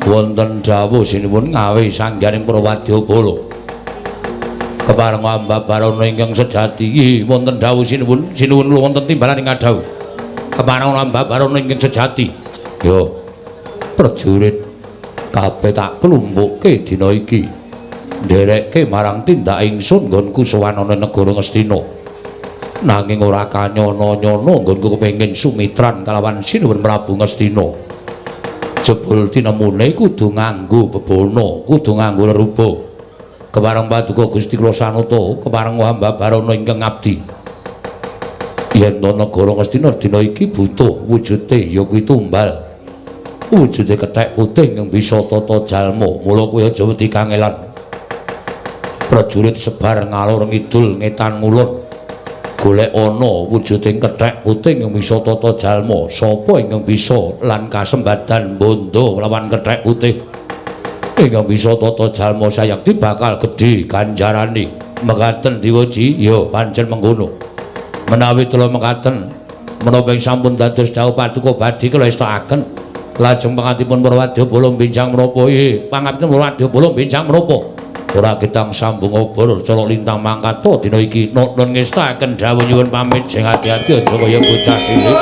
wonten dawuh sinuwun ngawi sangganing para wadyabala kepareng ambabarana ingkang sejati wonten dawuh sinuwun wonten timbalan ing adhawuh kepareng ambabarana ingkang sejati yo prajurit kabeh tak klumpukke dina iki nderekke marang tindak ingsun nggonku sowan ana negara Ngastina nanging ora kanyana-nyana nggonku kepengin sumitran kalawan sinuwun Prabu Ngastina jebul tinemune kudu nganggo bebono kudu nganggo rerupa kepareng paduka Gusti Kula Sanata kepareng ambabarana ingkang abdi yen negara Ngastina dina iki butuh wujude ya kuwi tumbal wujude kethek putih yang bisa tata jalma mula kowe aja wedi kangelan prajurit sebar ngalor ngidul ngetan mulun golek ana wujuding kethek putih yang bisa tata jalma sapa ingkang bisa lan kasembadan bondo lawan kethek putih ingkang bisa tata jalma sayakti bakal gedhe ganjarane mekaten Diwaji ya pancen mengkono menawi kula mekaten menapa sampun dados dawuh paduka badhe kula estakaken lajeng pangantipun para wadyabala benjang menapa pangantipun para wadyabala benjang menapa ora kitang sambung obor colok lintang mangkata dina iki nun ngestaken dawuh nyuwun pamit sing ati-ati aja kaya bocah cilik.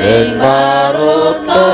Sing maruta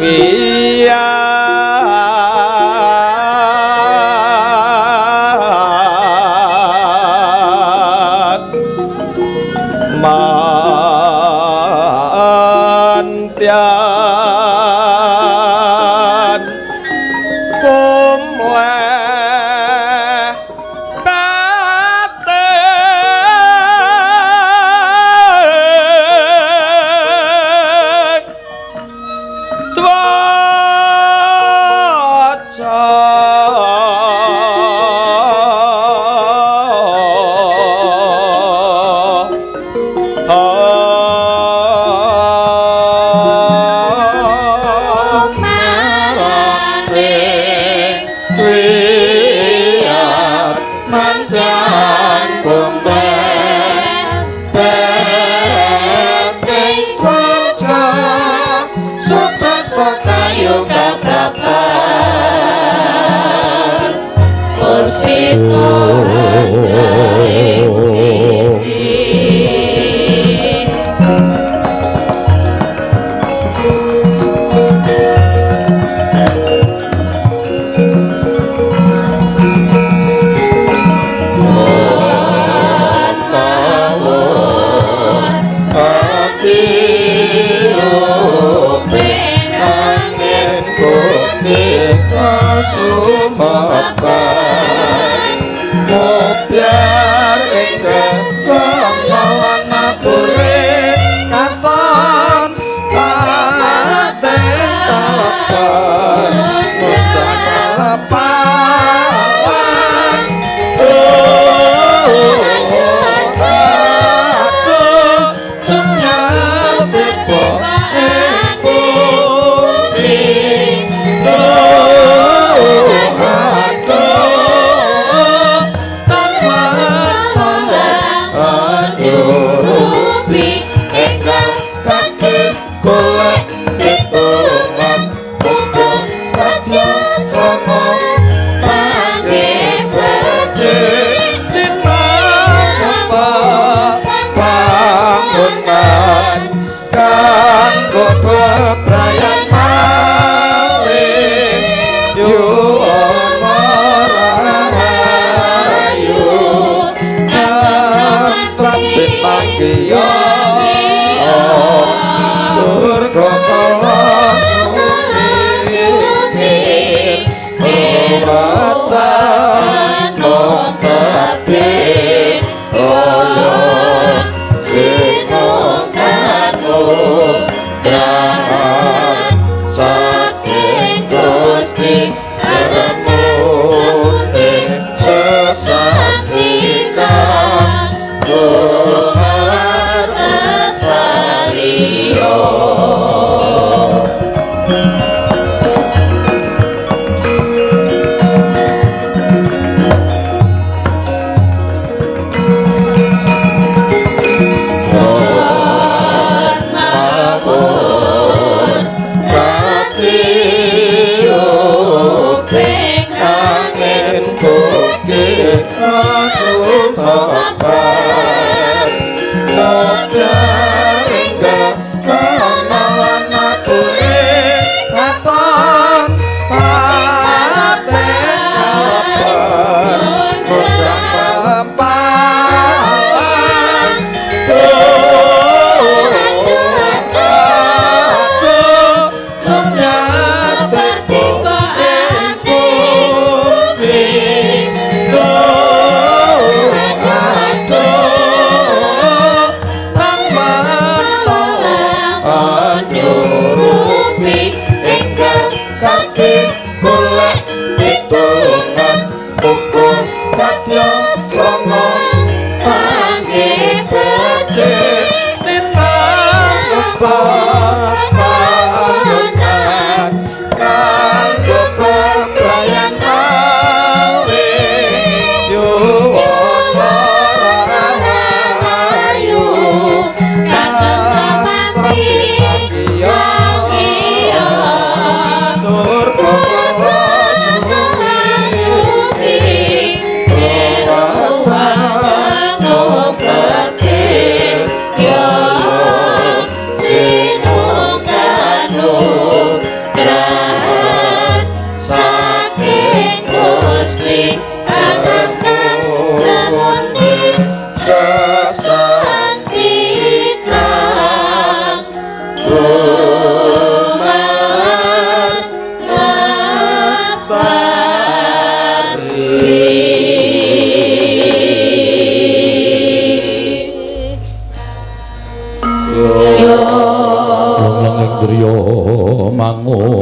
Oh,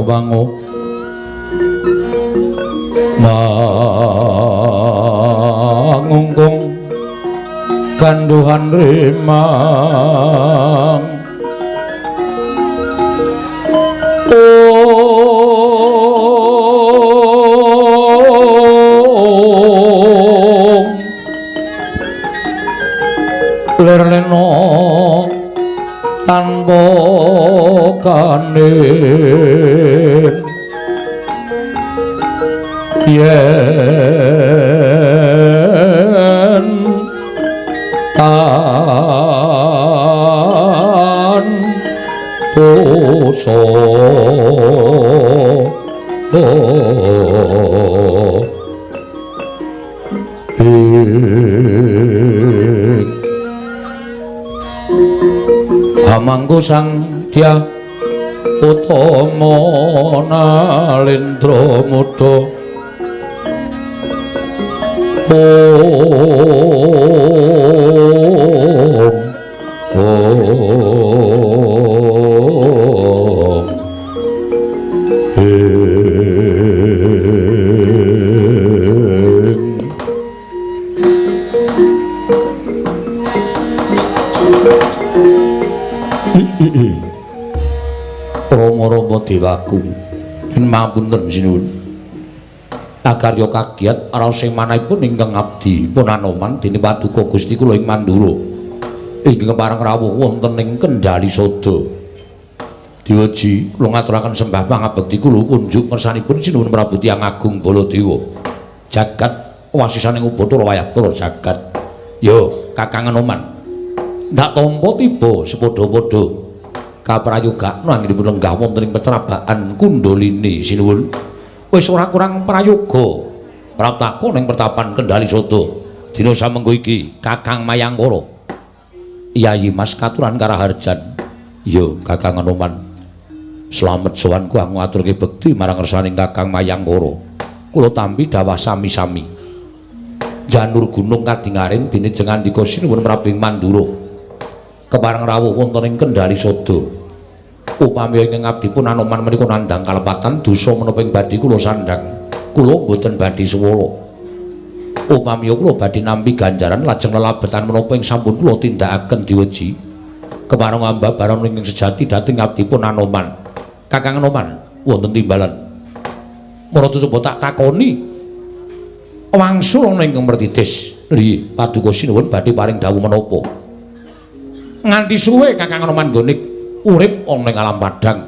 bango mangungkung kanduhan remang lerleno tanpa kanin yen tan dosa hamangku sang dia utama nalendra muda Rama-rama dewaku yen mapunten sinuwun agarya kagiat raos sing manahipun ingkang abdi pun anoman dening paduka Gusti kula ing Mandura inggih kepareng rawuh wonten ing Kendhali Sada Diwaji kula ngaturaken sembah pangabekti kula kunjuk ngersanipun sinuwun Prabu Tiyang Agung Baladewa jagat wasisaning Ubathara Wayatara jagat yo Kakang Anoman ndak tampa tiba sepadha-padha kaprayogakna anggenipun lenggah wonten ing petrabaan Kundalini sinuwun wis ora kurang prayoga praptaka ning pertapan Kendhali Sada dina samengko iki Kakang Mayangkara Yayi Mas katuran karaharjan yo Kakang Anoman slamet sowanku aku ngaturke bekti marang ngersaning Kakang Mayangkara kula tampi dawah sami-sami janur gunung kadingaren dene jengandika sinuwun Prabu Mandura kepareng rawuh wonten ing Kendhali Sada upami ingkang abdi pun Anoman menika nandhang kalepatan dosa menapa ing badhe kula sandhang kula mboten badhe suwala upami kula badhe nampi ganjaran lajeng lelabetan menapa ing sampun kula tindakaken Diwaji kepareng amba baron ingkang sejati dhateng abdi pun Anoman Kakang Anoman wonten timbalan marata coba tak takoni wangsul ana ingkang mertitis nggih paduka sinuwun badhe paring dawuh menapa nganti suwe Kakang Anoman nggone urip ana ing alam padhang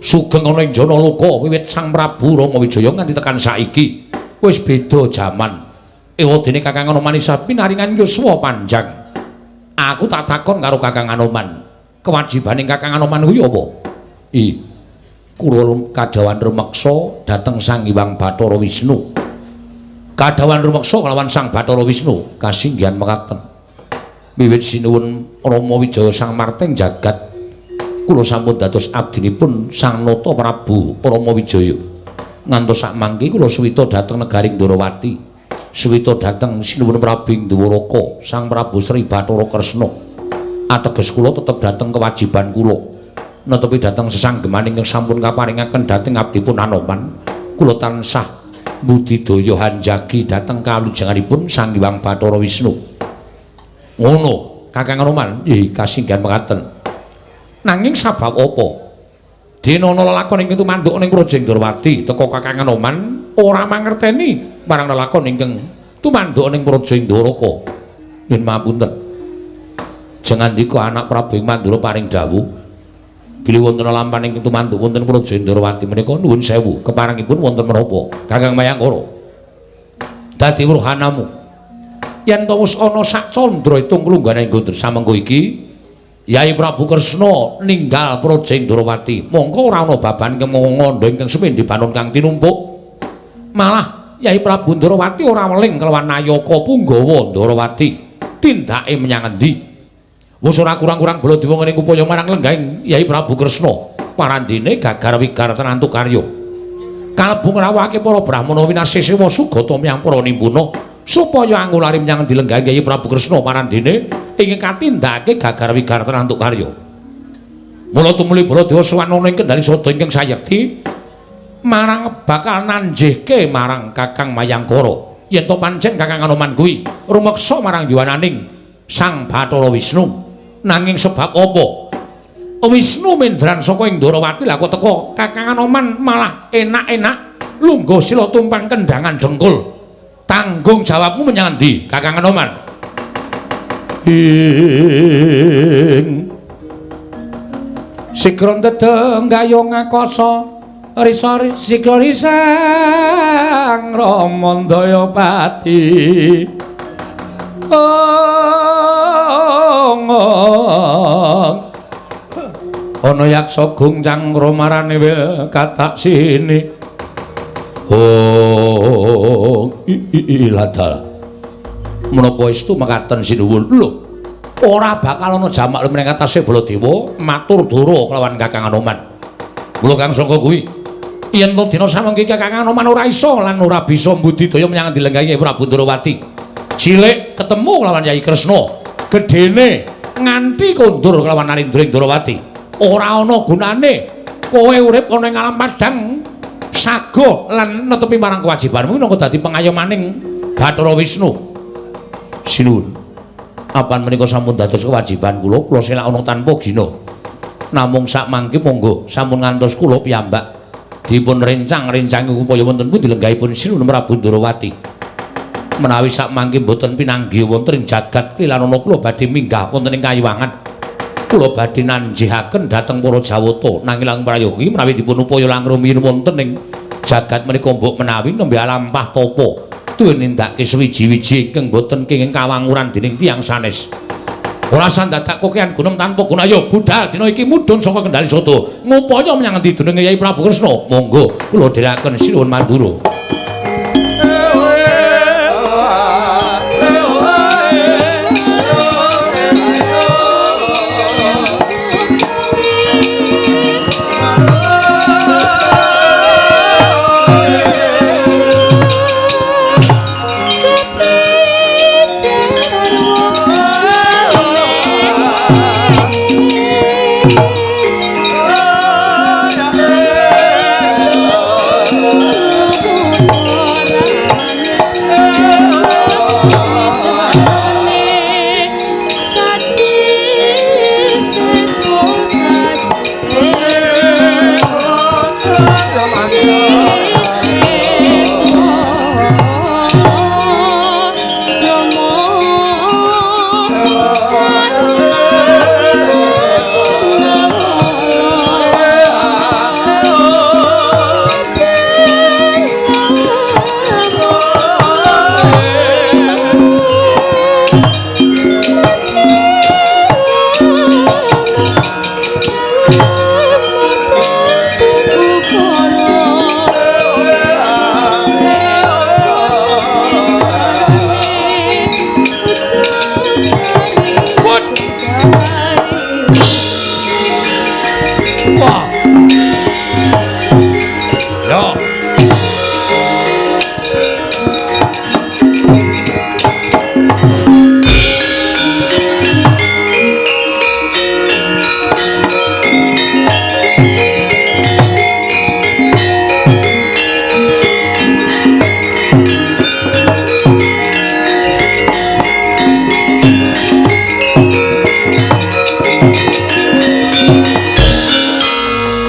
sugeng ana ing jana loka wiwit Sang Prabu Rama Wijaya nganti tekan saiki wis beda jaman ewadene Kakang Anoman isapi naringan yuswa panjang aku tak takon karo Kakang Anoman kewajibaning Kakang Anoman kuwi apa kula kadhawan rumeksa dhateng Sang Hyang Bathara Wisnu kadhawan rumeksa kalawan Sang Bathara Wisnu kasinggihan mekaten wiwit sinuwun Rama Wijaya Sang Marteng jagat kula sampun dados abdinipun Sang Nata Prabu Rama Wijaya ngantos sak mangke kula suwita dhateng negaring Ndarawati suwita dhateng sinuwun Prabu Dwaraka Sang Prabu Sri Bathara Kresna ateges kula tetep dhateng kewajiban kula netepi dhateng sesanggemaning ingkang sampun kaparingaken dhateng abdipun Anoman kula tansah budidaya hanjagi dhateng kalujenganipun Sang Hyang Bathara Wisnu ngono Kakang Anoman nggih kasinggihan mekaten nanging sabab apa dina ana lelakon ingkang tumanduk ning Krajeng Ndarawati teka Kakang Anoman ora mangerteni marang lelakon ingkang tumanduk ning Krajeng Dwaraka yen mapunten jengandika anak Prabu Mandura paring dawuh bilih wonten lampahan ingkang tumanduk wonten Krajeng Ndarawati menika nuwun sewu keparengipun wonten menapa Kakang Mayangkara dadi wruhanamu yen to wis ana sak candra itung klungganing nggonten samengko iki Yai Prabu Kresna ninggal Krajeng Ndarawati mongko ora ana baban kemangandha ingkang semendhi banun kang tinumpuk malah Yai Prabu Ndarawati ora weling kelawan Nayaka Punggawa Ndarawati tindake menyang endi wis ora kurang-kurang Baladewa ngene upaya marang lenggahing Yai Prabu Kresna parandene gagar wigar tenantu karya kalebu ngrawuhake para brahmana winasesewa sugata miyang para nimbuna supaya anggulari menyang dilenggahi Yai Prabu Kresna parandene ingkang katindakake gagar wigar tenantu karya Mula tumuli Baladewa sowan ana ing Kendari Sada ingkang sayekti marang bakal nanjihke marang Kakang Mayangkara yen to pancen Kakang Anoman kuwi rumeksa marang yuwananing Sang Bathara Wisnu. Nanging sebab apa Wisnu mindran saka ing Ndarawati lha kok teka Kakang Anoman malah enak-enak lungguh sila tumpang kendangan dengkul. Tanggung jawabmu menyang ndi Kakang Anoman? Sikron dedeng gayung akasa risari sikro risang Ramandaya pati ana yaksa gunjang romarane wil katak sini iladal menapa estu mekaten sinuwun lho ora bakal ana jamak meneng atase Baladewa matur dura kelawan Kakang Anoman. Mula Kang Sangka kuwi yen to dina samangke Kakang Anoman ora iso lan ora bisa mbudidaya menyang dilenggahi Prabu Ndarawati. Cilik ketemu kelawan Yai Kresna, gedene nganti kondur kelawan Narendra Ndarawati. Ora ana gunane kowe urip ana ing alam padang sago lan netepi marang kewajibanmu minangka dadi pengayomaning Bathara Wisnu. Sinuwun. Apan menika sampun dados kewajiban kula selak ana tanpa gina. Namung sak mangke monggo sampun ngantos kula piyambak dipun rencang-rencangi upaya wonten pundi lenggahipun Sinuwun Prabu Ndarawati. Menawi sak mangke boten pinanggih wonten ing jagat Krilanana kula badhe minggah wonten ing Kayuwangan. Kula badhe nanjihaken dhateng para Jawata nanging lang prayogi menawi dipun upaya langrumiyin wonten ing jagat menika mbok menawi nembe alampah tapa duwe nindakake suwiji-wiji ingkang boten kenging kawanguran dening tiyang sanes. Ora sandadak kokean gunem tanpa guna ya budal dina iki mudhun saka Kendari Sada ngupaya menyang endi dening Yai Prabu Kresna. Monggo kula dherekaken sinuwun mandura.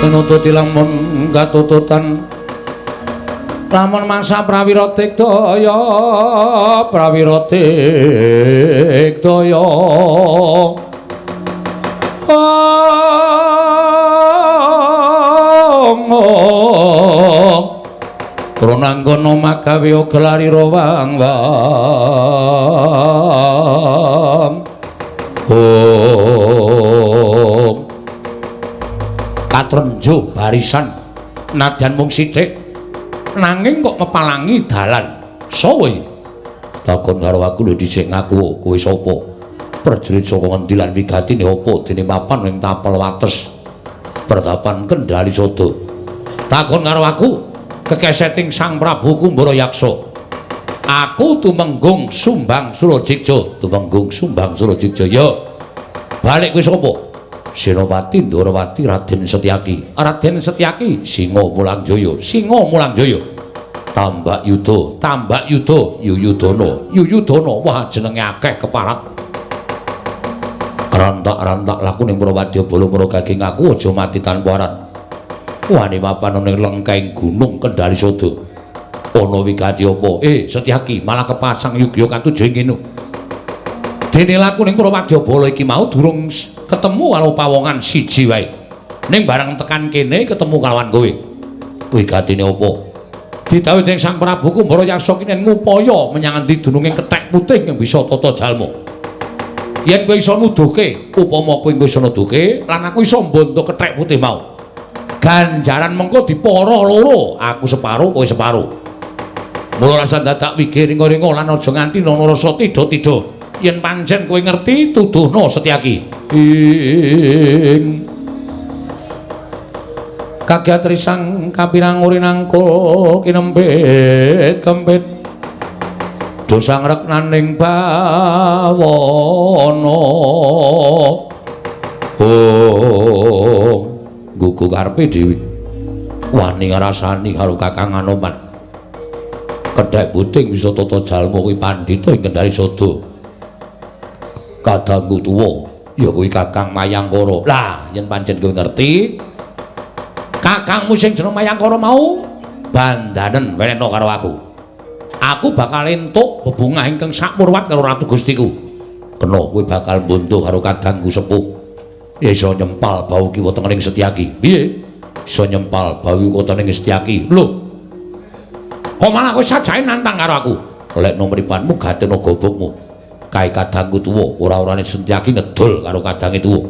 Nututi lamun katututan lamun mangsa prawira digdaya Prananggana magawe gelari rawang-wang katrenjo barisan nadyan mung sithik nanging kok mepalangi dalan sawa iki takon karo aku lho dhisik ngaku kowe sapa prajurit saka ngendi lan wigatine apa dene mapan ing tapel wates pertapan Kendari Sada takon karo aku kekeseting Sang Prabu Kumbarayaksa aku tumenggung Sumbang Surajigja ya balik kowe sapa Senopati Ndorowati Raden Setyaki. Raden Setyaki Singa Mulangjaya, Singa Mulangjaya. Tambak Yuda, Yuyudana. Wah jenenge akeh keparat. Rantak-rantak laku ning Prawadya Bala Maragaging aku aja mati tanpa aran. Wani mapan ning lengkeng gunung Kendari Sada. Ana wigati apa? Setyaki malah kepasang Yugya katujuh kene. Dene laku ning Prawadya Bala iki mau durung ketemu karo pawongan siji wae. Ning bareng tekan kene ketemu kalawan kowe. Wigatine apa? Didhawuhi dening Sang Prabu Kumbarayaksa kinen ngupaya menyang endi dununging kethek putih yang bisa tata jalma. Yen kowe iso nuduhke, upama kowe iso nuduhke lan aku iso mbantu kethek putih mau. Ganjaran mengko dipara loro, aku separo, kowe separo. Mula rasa dadak wigih ringa-ringa lan aja nganti ana rasa tida-tida. Yen pancen kowe ngerti tuduhna Setyaki. Kagiat risang kapirang urinangkul kinempit kempit dosa ngreknaning bawana gugu karepe dhewe wani ngrasani karo Kakang Anoman kedhek puting bisa tata jalma kuwi pandhita ing Kendari Sada kadangku tuwa ya kuwi Kakang Mayangkara. Lah yen pancen kowe ngerti kakangmu sing jeneng Mayangkara mau bandanen wenehna karo aku. Aku bakal entuk bebungah ingkang sakmurwat karo Ratu Gustiku. Kena kowe bakal mbuntuh karo kadangku sepuh. Ya iso nyempal bau kiwa tengening Setyaki. Piye? Iso nyempal bau kiwa tengening Setyaki. Lho. Kok malah kowe sajae nantang karo aku? Lek nomripanmu gatena gobokmu. Kae kadangku tuwa, ora-orane Setyaki ngedol karo kadange tuwa.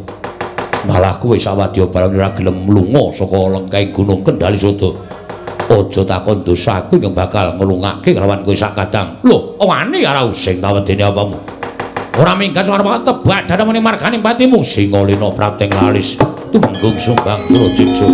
Malah kowe sawadya barang ora gelem mlunga saka lengkeng Gunung Kendari Sada. Aja takon dosaku yang bakal nglungake kelawan kowe sak kadang. Lho, wani karo sing tawedene apamu? Ora minggat arep tebak dadamane marganing patimu. Singalena prateng lalis tumenggung sumbang Surajigja.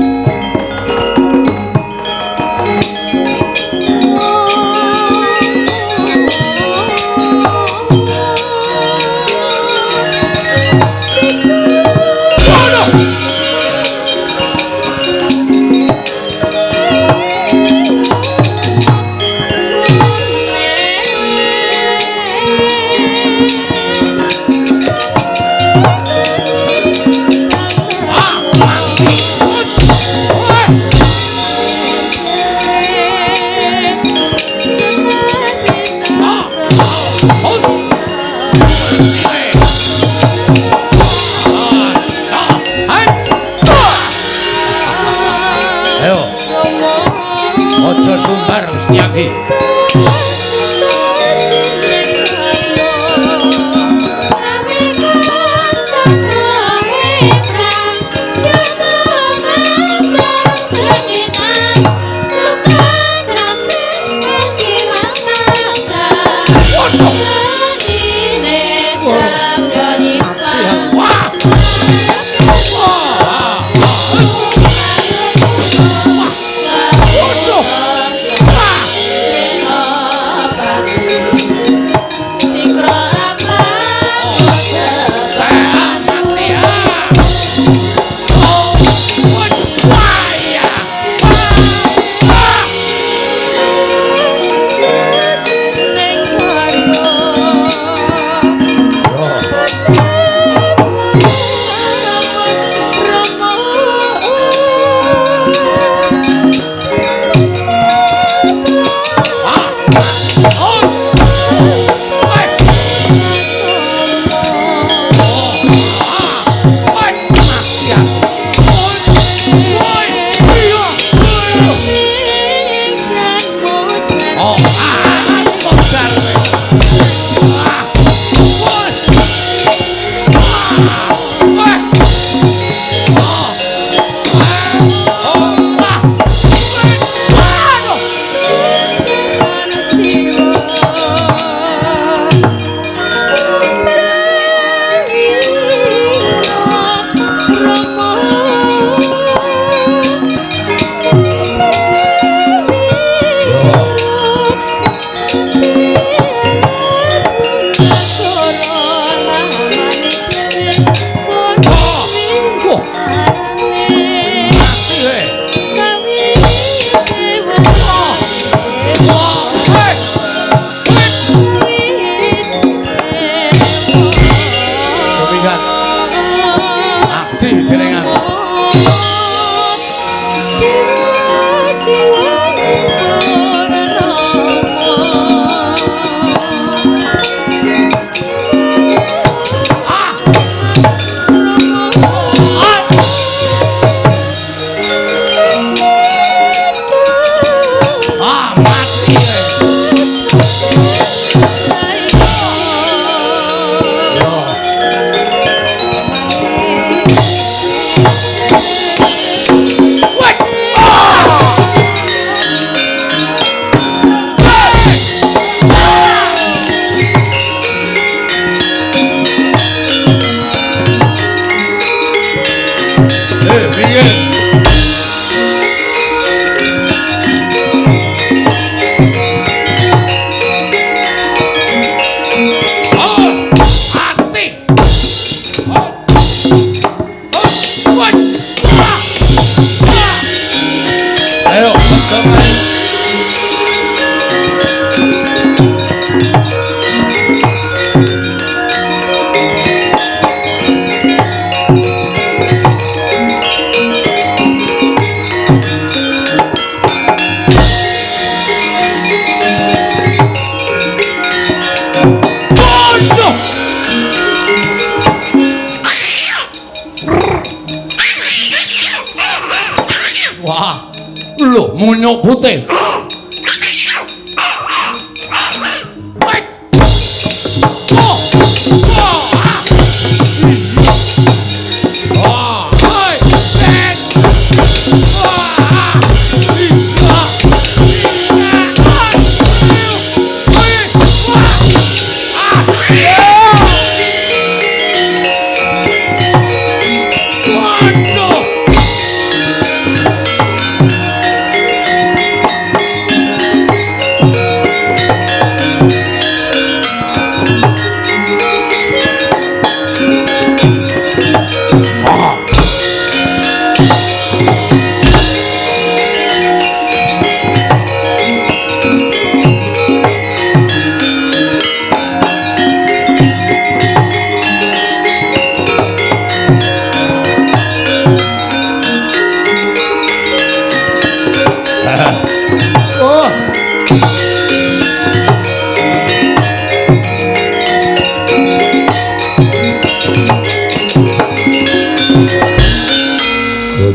Wah, lho munyuk putih.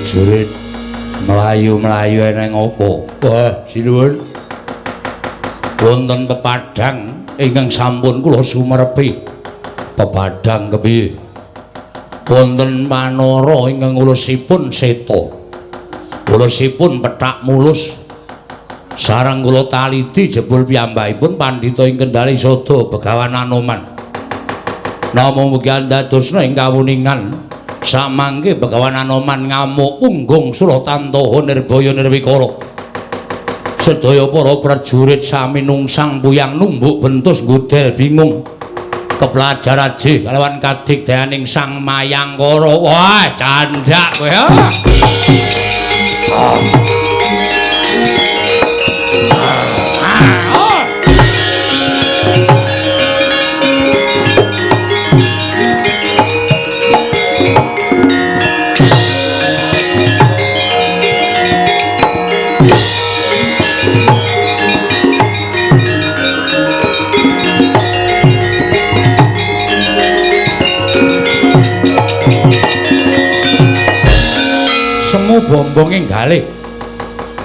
Jurit melayu-melayu eneng opo? Wah, sinuwun. Wonten pepadang ingkang sampun kula sumerepi. Pepadang kepiye? Wonten manara ingkang ulusipun seta. Ulusipun pethak mulus. Sareng kula taliti jebul piyambakipun pandhita ing Kendari Sada Begawan Anoman. Namung mugi andadosna ing kawuningan samangke Begawan Anoman ngamuk punggung Suratantaha Nirbaya Nirwikara. Sedaya para prajurit sami nungsang puyang numbuk bentus ngudel bingung. Kepelajar aji kalawan kadigdayaning Sang Mayangkara. Wah, candhak kowe. Bombong enggalih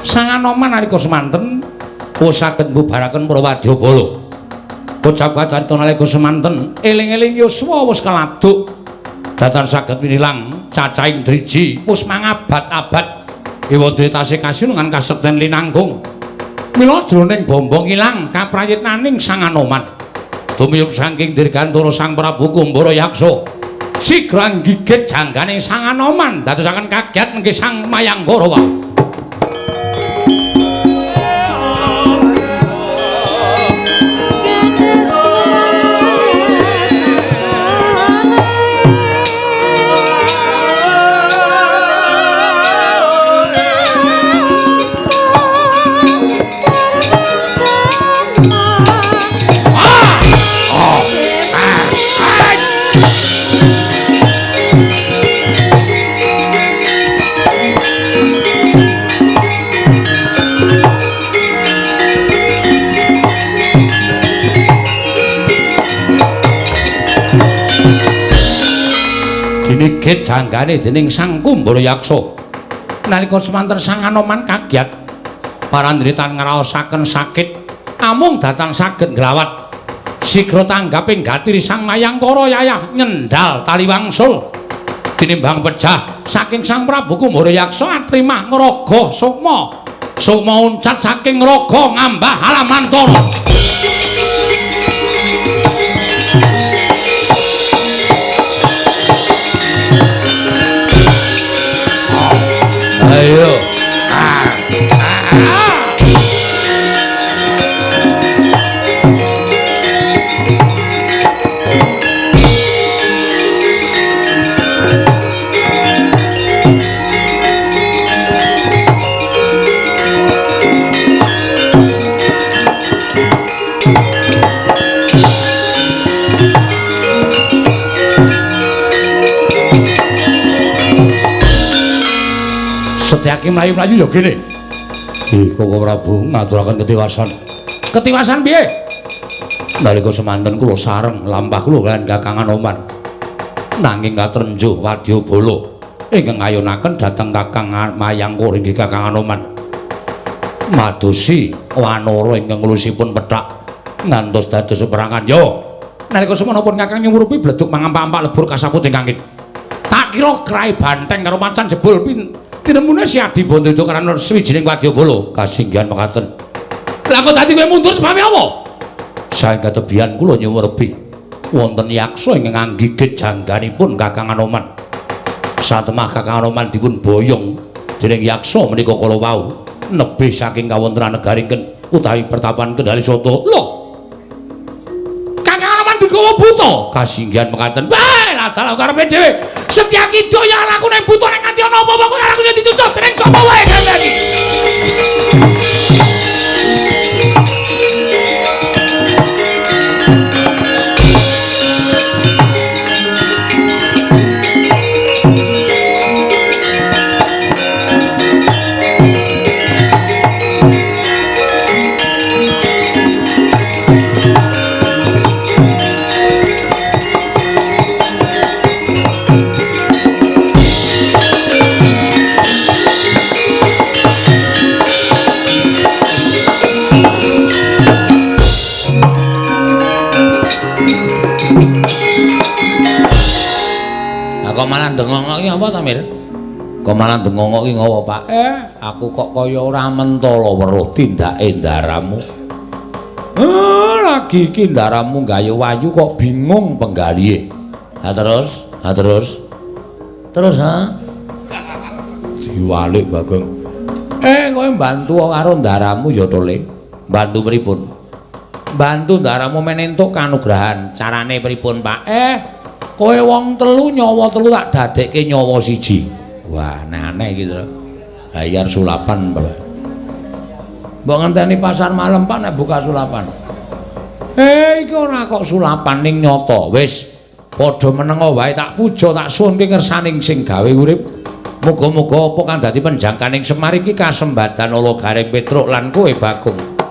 Sang Anoman nalika semanten saged mbubaraken para wadyabala. Kocap kacarita nalika semanten eling-eling yuswa wis kaladuk datan saged winilang cacahing driji wis mangabad-abad ewadhe tasih kasinungan kasekten linangkung. Mila jroning bombong ilang kaprayitnaning Sang Anoman tumiyup saking dirgantara Sang Prabu Kumbara Yaksa sigrang gigit janggane Sang Anoman dadosaken kaget mengki Sang Mayangkara wae. Gigit janggane dening Sang Kumbara Yaksa. Nalika semanten Sang Anoman kagiat parandritan ngraosaken sakit amung datang saged nglawat sigra tanggaping gatiri Sang Mayangkara yayah nyendal tali wangsul tinimbang pejah saking Sang Prabu Kumbara Yaksa atrimah ngraga sukma uncat saking raga ngambah halamantara. Ayo. saiki mlayu-mlayu ya kene. Koko Prabu ngaturaken ketiwasan. Ketiwasan piye? Nalika semanten kula sareng lampah kula lan Kakang Anoman. Nanging katrenjuh Wadyabala ingkang ngayunaken dhateng Kakang Mayangkura inggih Kakang Anoman. Madosi wanara ingkang nglusipun pethak ngantos dados peperangan yo. Nalika semana pun Kakang nyumurupi bledug mangampak-ampak lebur kasaput ingkang kin. Tak kira krai banteng karo macan jebul tinemune Siadi Bondo karana sawijining Wadyabala kasinggihan mekaten. Lah kok dadi kowe mundur sebab apa? Saeng katebian kula nyumurupi wonten yaksa ingkang nggigit jangganipun Kakang Anoman. Satemah Kakang Anoman dipun boyong dening yaksa menika kala wau nebih saking kawontenan negaringken utawi pertapan Kendali Soto. Lho. Kakang Anoman digawa buta kasinggihan mekaten. Wae lah dalan karepe dhewe. Setyaki daya laku ning buta ning nganti ana apa-apa kowe ora kudu ditutup dening sapa wae kene iki. Kok malah ndengok iki apa ta, Mir? Kok malah ndengok iki ngopo, Pak? Aku kok kaya ora mentala weruh tindake ndaramu. Lagi iki ndaramu gayu wayu kok bingung penggalihe. Ha terus? Terus ha? Diwalik Bagong. Kowe mbantu karo ndaramu ya to, Le. Bantu pripun? Bantu ndaramu menentuk kanugrahan. Carane pripun, Pak? Kowe wong telu nyawa telu tak dadekke nyawa siji. Wah, aneh iki to. Bayar sulapan, Pak. Mbok ngenteni pasar malam, Pak, nek buka sulapan. Iki ora kok sulapan ning nyata. Wis padha menenga wae tak puja tak suwunke ngersaning sing gawe urip. Muga-muga apa kang dadi penjangkaning Semar iki kasembadan ala Garing Petruk lan kowe Bagong.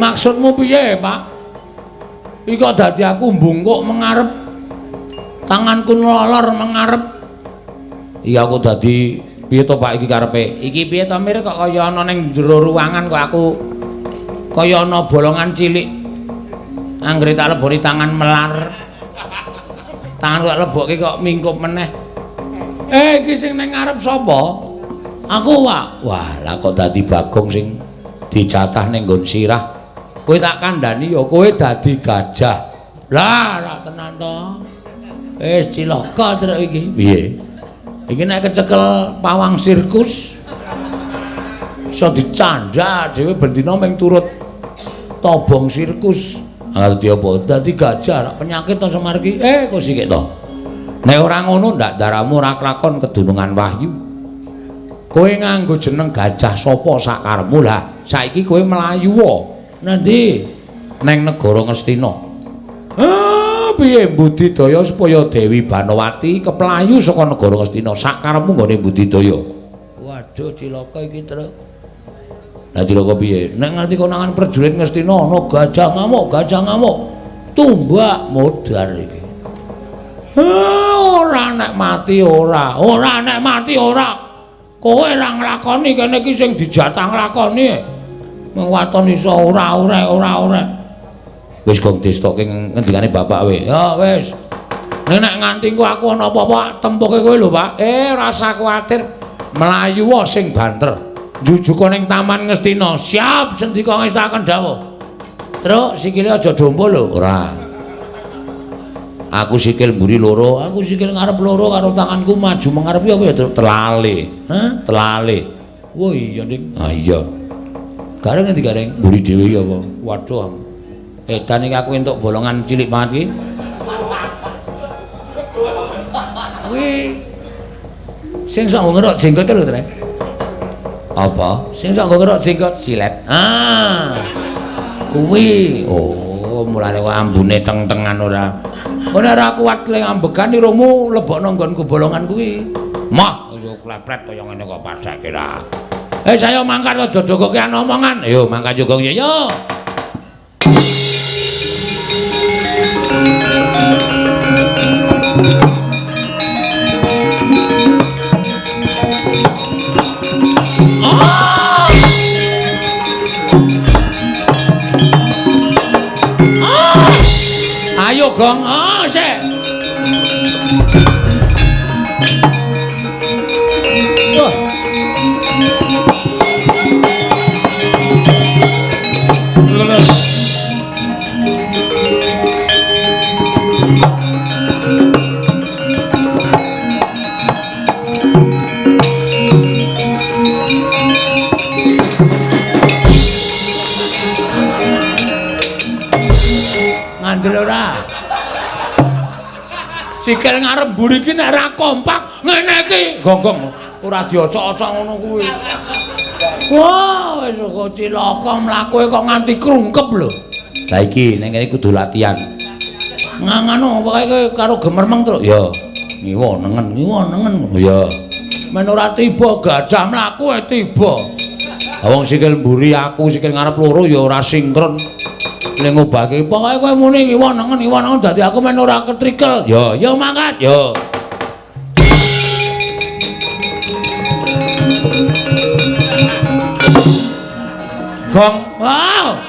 Maksudmu piye, Pak? Iki kok dadi aku mbungkuk mengarep. Tanganku nolor mengarep. Iya aku dadi piye to, Pak iki karepe? Iki piye to, Mir, kok kaya ana ning jero ruangan kok aku kaya ana bolongan cilik. Anggere tak leboni tangan melar. Tangan kok lebokke kok mingkup meneh. Iki sing ning ngarep sapa? Aku, Pak. Wah, lah kok dadi Bagong sing dicatah ning nggon sirah. Kowe tak kandhani ya kowe dadi gajah. Lah, ora tenan to. Wis cilaka truk iki. Piye? Iki nek kecekel pawang sirkus iso dicandhak dhewe bendina ming turut tobong sirkus. Arti apa? Dadi gajah, penyakit to Semar iki. Kok sikik to. Nek ora ngono ndak daramu ora klakon kedunungan wahyu. Kowe nganggo jeneng gajah sapa sakarepmu lah. Saiki kowe mlayu wae. Nanti neng negara Ngastina. Piye budidaya supaya Dewi Banowati keplayu saka negara Ngastina sakarepmu nggone budidaya. Waduh cilaka iki truk. Lah cilaka piye? Nek nganti konangan prajurit Ngastina ana gajah ngamuk, tumbak modar iki. Ora nek mati ora. Kowe ora nglakoni kene iki sing dijatah nglakoni. Waton iso ora. Wis gong distokke ngendikane bapak we. Ya wis. Nek nganti engko aku ana apa-apa tempuke kowe lho, Pak. Ora usah kuwatir. Mlayu wae sing banter. Jujuka ning Taman Ngastina. Siap sendika ngestaken dawuh. Truk sikile aja dombo lho. Ora. Aku sikil mburi loro, aku sikil ngarep loro karo tanganku maju mengarep apa ya telale. Hah? Telale. Oh iya, Ning. Ah iya. Gareng endi gareng? Mburi dhewe ya apa? Waduh. Edan iki aku entuk bolongan cilik banget iki. Kuwi sing sok ngerok jenggot lho, Tre. Apa? Sing sok ngerok jenggot silet. Ah. Kuwi. Oh, mulane kok ambune teng-tengan ora. Kok ora kuat le ambegan iromu lebokno nggonku bolongan kuwi. Mah, wis klepret kaya ngene kok padake ra. Saya mangkat aja jogoke ana omongan. Yo mangkat jogong yo. Ayo gong, sik. Wah. Ngandel ora? Sikil ngarep mburi iki nek ora kompak ngene iki gonggong ora diocok-ocok ngono kuwi. Wah, wis kok cilaka mlakuke kok nganti krungkep lho. Lah iki ning kene kudu latihan. Ngangano pokoke karo gemermeng terus ya. Ngiwa nengen. Ya. Men ora tiba gajah mlaku tiba. Wong sikil mburi aku sikil ngarep loro ya ora sinkron. Ning ngobake pokoke kowe muni ngiwa nengen dadi aku men ora ketrikel. Ya mangkat ya. Gong. Wow.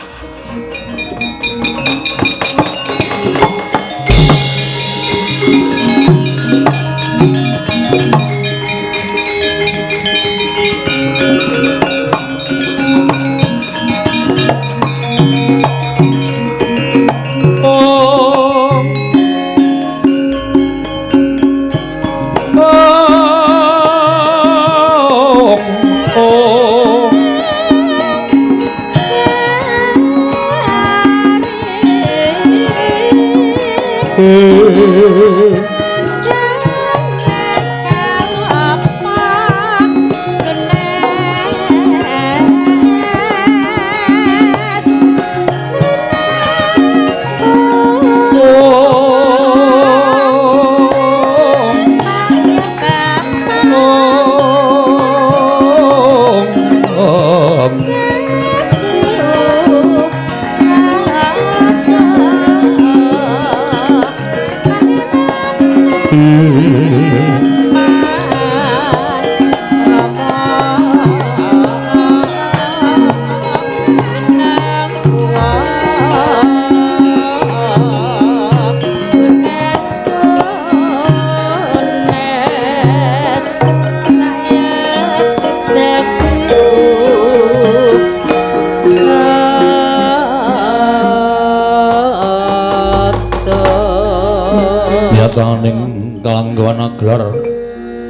Taning kalanggawan aglar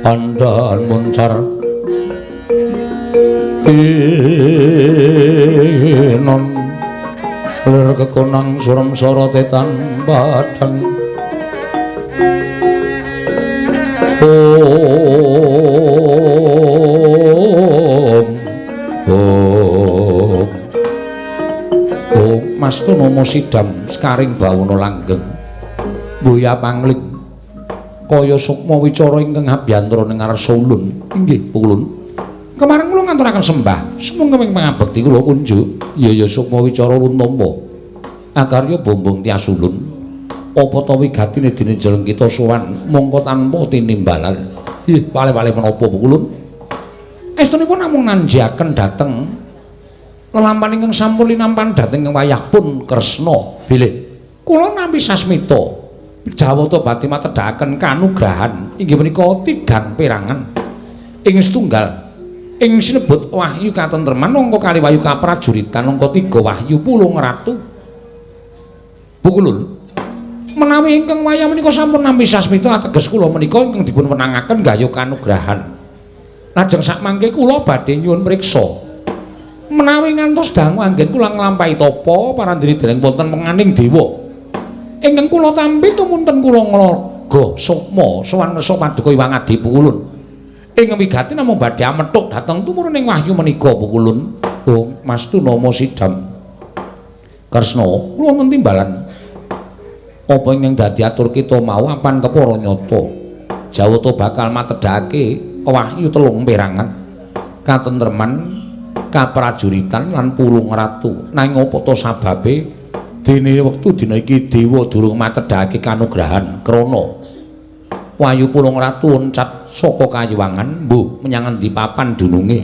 pandaan muncar non lir kekonang surem sorotetan padang Om Mastunomo sidam skaring bawana langgeng Buya pangling kaya sukma wicara ingkang abiyantara ning ngarsa ulun inggih Pulun kemarin kula ngaturaken sembah sumangga ing pangabekti kula kunjuk ya sukma wicara luntama akarya bombong tias ulun apa ta wigatine dene jeleng kita sowan mongko tanpa tinimbalan nggih wale-wale menapa Pulun estunipun namung nanjaken dhateng lelampahan ingkang sampun linampan dhateng wayah pun Kresna bilih kula nampi sasmita Jawata badhe matedhaken kanugrahan inggih menika tigang perangan ing setunggal ing sinebut wahyu katentreman angka kali wahyu kaprajuritan angka 3 wahyu pulung ratu Pukulun Menawi ingkang wayah menika sampun nampi sasmita ateges kula menika ingkang dipun wenangaken gayuh kanugrahan. Lajeng sakmangke kula badhe nyuwun priksa. Menawi ngantos dangu anggen kula nglampahi tapa parandene dereng wonten menganing dewa. Ingkang kula tampi tumunten kula nglaga sukma sowan resa paduka Hyang Adi Pukulun. Ing wigati namung badhe amethuk dhateng tumurun ing wahyu menika Pukulun. Oh, Mastu nama Sidam. Kresna, kula wonten timbalan. Apa ingkang dadi atur kita mau apan kepara nyata. Jawata bakal matedhake wahyu telung perangan. Katentreman, kaprajuritan lan pulung ratu. Nanging apa to sababe dene wektu dina iki dewa durung matedhake kanugrahan krana wahyu pulung ratu oncat saka kayiwangan mbuh menyang endi papan dununge.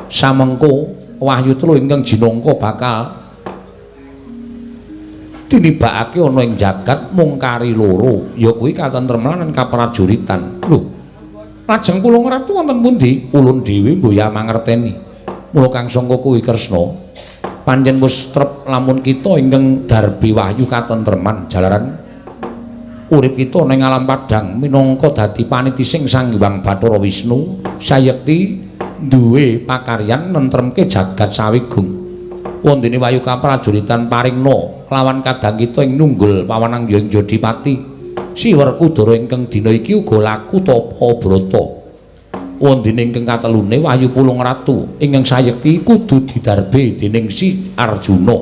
Samengko wahyu telu ingkang jinangka bakal tinibakake ana ing jagat mung kari loro, ya kuwi katentreman lan kaprajuritan. Lho, lajeng pulung ratu wonten pundi? Ulun dhewe mboya mangerteni. Mula kang sangka kuwi Kresna, panjen wis trep lamun kita ingkang darbi wahyu katentreman jalaran urip kita ning alam padhang minangka dadi panitising Sang Hyang Bathara Wisnu sayekti duwe pakaryan nentremke jagat sawigung. Wondene wayu kaprajuritan paringna kelawan kadang kita ing nunggul pawanang Hyang Jodipati Siwerkudara ingkang dina iki uga laku tapa brata. Wondene ingkang katelune wahyu pulung ratu ingkang sayekti kudu didarbe dening Si Arjuna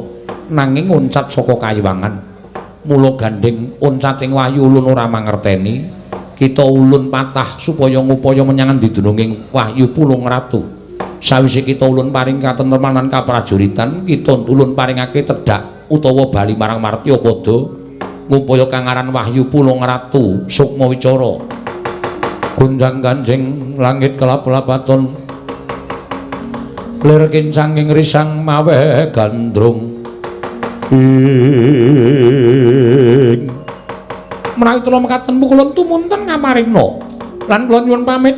nanging oncat saka kayiwangan. Mula gandeng oncating wahyu ulun ora mangerteni, kita ulun patah supaya ngupaya menyang endi dununging wahyu pulung ratu. Sawise kita ulun paring katentreman lan kaprajuritan, kita ulun paringake tedhak utawa bali marang Martya padha ngupaya kang aran wahyu pulung ratu sukma wicara. Gunjang ganjing langit kelap-lapaton lir kincanging risang mawe gandrung. Menawi kula mekaten Pukulun tumunten ngamaringna lan kula nyuwun pamit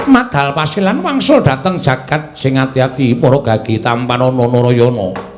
madal pasilan wangsul dhateng jagat sing ati-ati para gagi tampanana Narayana.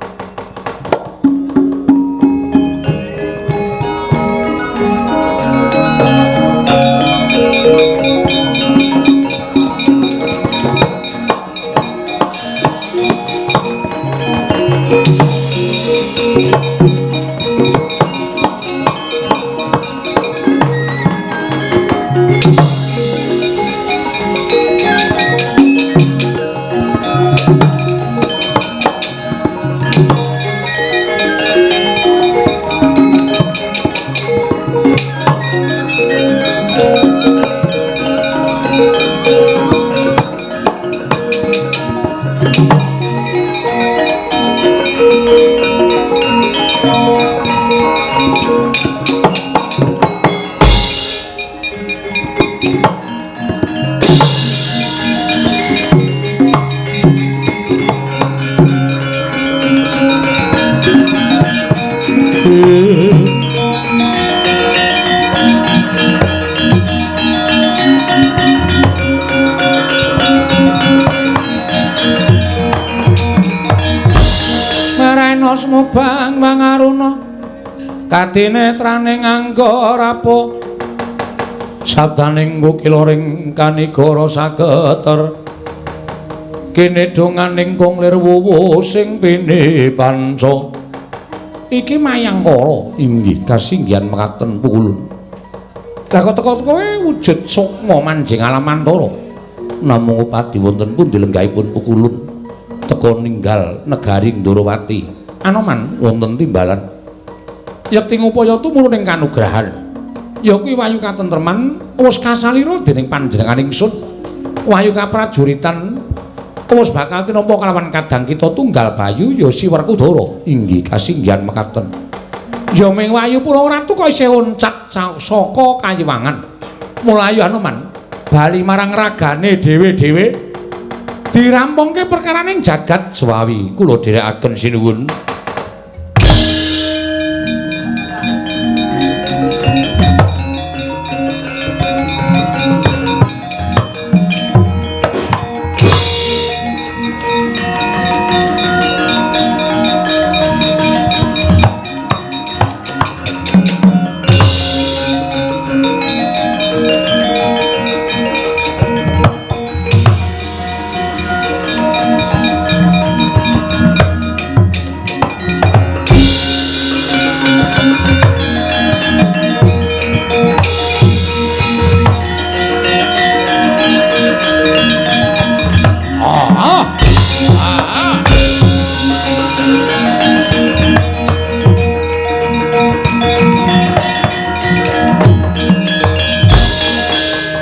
Bang Mangaruna kadinetraning angga rapo sabdaning kukiloring kanigara sageter kene donganing konglir wuwu sing pene panca iki mayangkara inggih kasinggihan mekaten Pukulun. Lah kok teko kowe wujud sukma manjing alamantara namung upadi wonten pundi lenggahipun Pukulun teka ninggal negari Ndarawati. Anoman wonten timbalan yekti ngupaya tumurun ing kanugrahan ya kuwi wahyu katentreman wis kasalira dening panjenengan ingsun wahyu kaprajuritan wis bakal tinampa kalawan kadang kita tunggal bayu ya Siwerkudara inggih kasinggihan mekaten ya ming wahyu pulung ratu kok isih oncat saka kayiwangan mulayu Anoman bali marang ragane dhewe-dhewe dirampungke perkaraning jagat Swawi kula dherekaken sinuwun.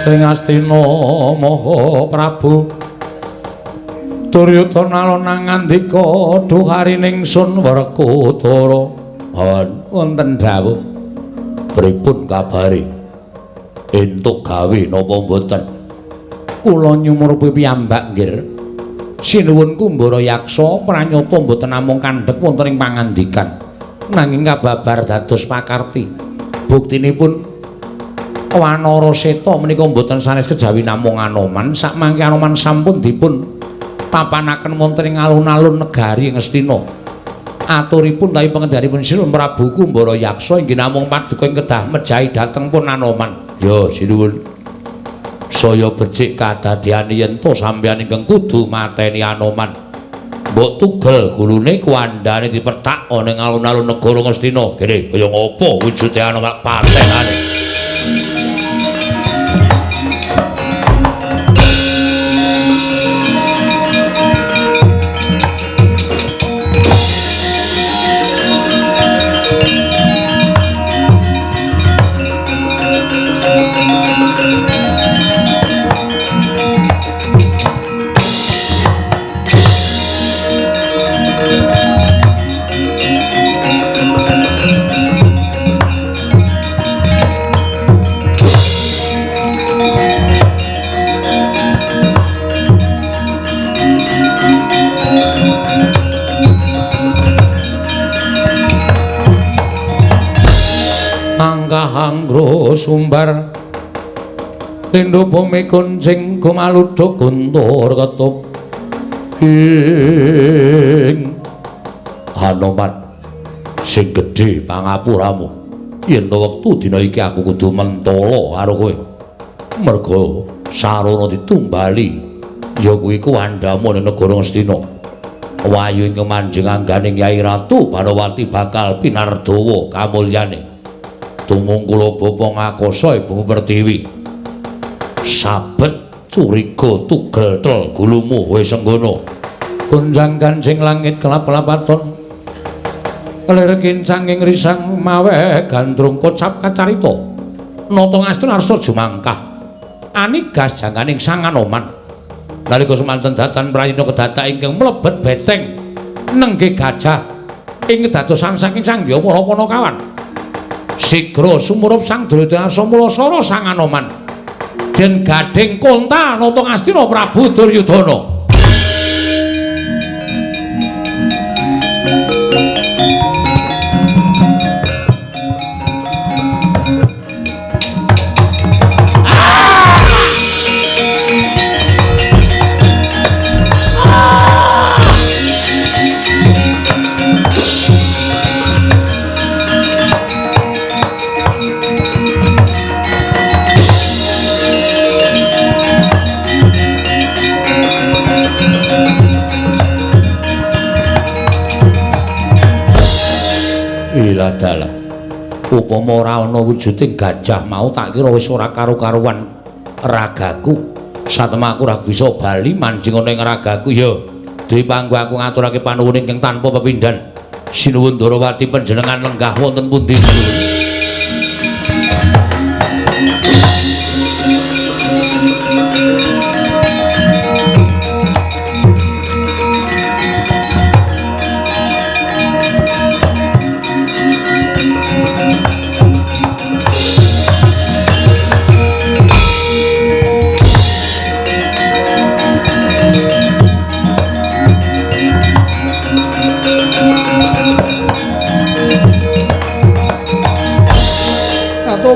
Ing Astina Maha Prabu Duryudana nang ngandika duharining sun Werkudara wonten dawuh pripun kabare entuk gawe napa mboten kula nyumurupi piyambak nggih sinuwun Kumbara Yaksa pranyata mboten namung kandhek wonten ing pangandikan nanging kababar dados pakarti buktinipun Wanara Seta menika mboten sanes kejawi namung Anoman sakmangke Anoman sampun dipun papanaken wonten ing alun-alun negari Ngastina aturipun tawi pengendaripun Sinuwun Prabu Kumbara Yaksa inggih namung paduka ing kedah mejahi dhateng pun Anoman ya sinuwun saya becik kadadian yen to sampeyan ingkang kudu mateni Anoman mbok tugel gulune kuandane dipertak ana ing alun-alun negara Ngastina kene kaya ngopo wujude Anoman patenane Anggro sumbar Lindhu bumi kuncing kumaluduk guntur ketup ing Anoman sing gedhe pangapuramu yen to wektu dina iki aku kudu mentala karo kowe merga sarana ditumbali ya kuwi kuwandamu ning negara Ngastina wayu ing manjing angganing Yai Ratu Banawati bakal pinardawa kamulyane tumung kula bapa ngakasa Ibu Pertiwi sabet curiga tugel tel gulumu wis senggono kunjang kancing langit kelap-kelapaton lir kincang ing risang mawe gandrung kocap kacarita nata ngastina arsa jumangkah anigas janganing sang Anoman nalika semanten datan prayina kedadak ingkang mlebet beteng nenggih gajah ing dadosan saking sang Hyang Panakawan sigra sumurup sang Duryudana Samulosara sang Anoman den gading konta nata ngastina Prabu Duryudana dalah upama ora ana wujuding gajah mau tak kira wis ora karo-karuan ragaku satemaku ora bisa bali manjing ana ing ragaku ya dewe panggo aku ngaturake panuwun ingkang tanpa pepindhan Sinuwun Darawati panjenengan lenggah wonten pundi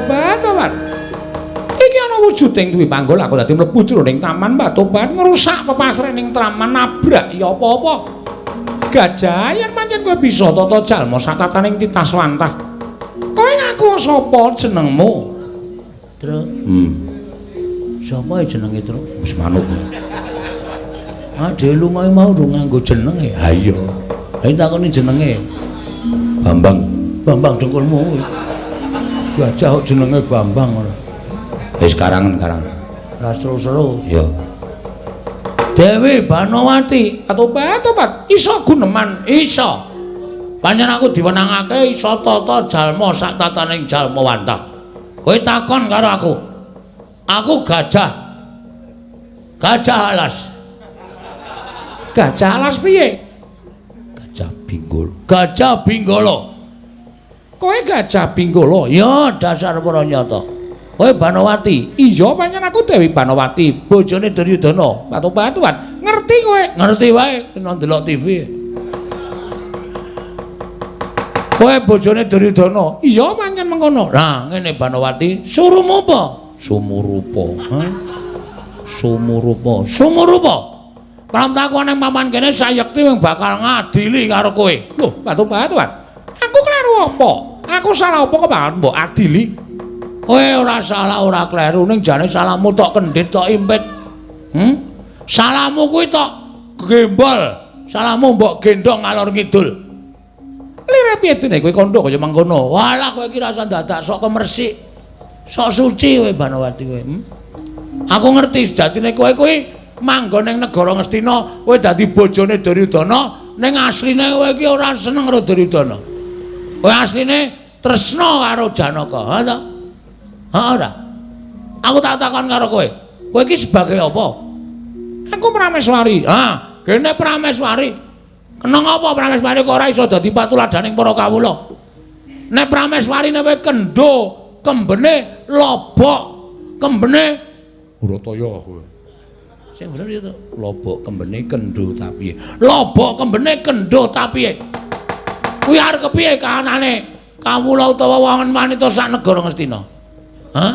Batobat. Iki ana wujuding duwe panggol aku dadi mlebu jroning taman Batobat ngrusak pepasrening taman nabrak ya apa-apa. Gajah yen pancen kowe bisa tata jalma satataning titas wantah. Kowe ngaku sapa jenengmu? Tru. Sapa jenenge, Tru? Wis manut. Ah, dhewe lungae mau do nganggo jenenge. Ha iya. Ha takoni jenenge. Bambang. Bambang dengkulmu. Gajah kok jenenge Bambang ora. Wis karangan. Lah seru-seru. Ya. Dewi Banawati, Batobat, iso guneman, iso. Pancen aku diwenangake iso tata jalma sak tataning jalma wantah. Kowe takon karo aku. Aku gajah. Gajah alas. Gajah alas piye? Gajah Binggolo. Gajah Binggolo. Kowe Gajah Binggolo? Ya dasar para nyata. Kowe Banowati. Iya pancen aku Dewi Banowati, bojone Duryudana. Patu-patuan. Ngerti kowe? Ngerti wae, kena ndelok TV. Kowe bojone Duryudana. Iya pancen mengkono. Lah ngene Banowati, suruhmu apa? Sumurupa. Sumurupa. Sumurupa. Pramtaku nang papan kene sayekti wing bakal ngadili karo kowe. Loh, patu-patuan. Aku kleru apa? Aku salah apa kok bakal mbok adili? Kowe ora salah ora kleru ning jane salahmu tok kendhit tok impit. Salahmu kuwi tok gembol. Salahmu mbok gendong ngalor ngidul. Lire piye dene kowe kandha kaya mangkono? Walah kowe iki rasa dadak sok kemersik. Sok suci kowe Banowati kowe. Aku ngerti sejatine kowe kuwi manggon ning negara Ngastina, kowe dadi bojone Duryudana, ning asline kowe iki ora seneng karo Duryudana. Kowe asline tresna karo Janaka, ha ta? Ha ora? Aku tak takon karo kowe. Kowe iki sebagai apa? Aku Prameswari. Ha, kene Prameswari. Kenang apa Prameswari kok ora iso dadi patuladaning para kawula? Nek Prameswarine kowe kendho, kembene lobok, kembene Urataya kowe. Sing bener ya to. Lobok kembene kendho ta piye? Lobok kembene kendho ta piye? Kuwi arep kepiye kahanane kawula utawa wanita sak negara Ngastina? Hah?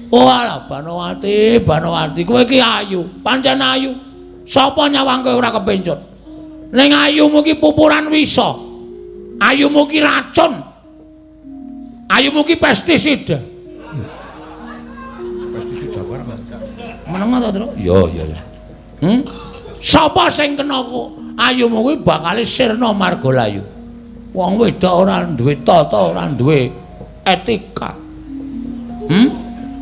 Oh alah Banowati, Banowati kowe iki ayu, pancen ayu. Sapa nyawang kowe ora kepencut? Ning ayumu ki pupuran wisa. Ayumu ki racun. Ayumu ki pestisida. Pestisida barang. Meneng ta, Tru? Iya. Sapa sing kena ayumu kuwi bakal sirna margalayu. Wong wedok ora duwe tata, ora duwe etika.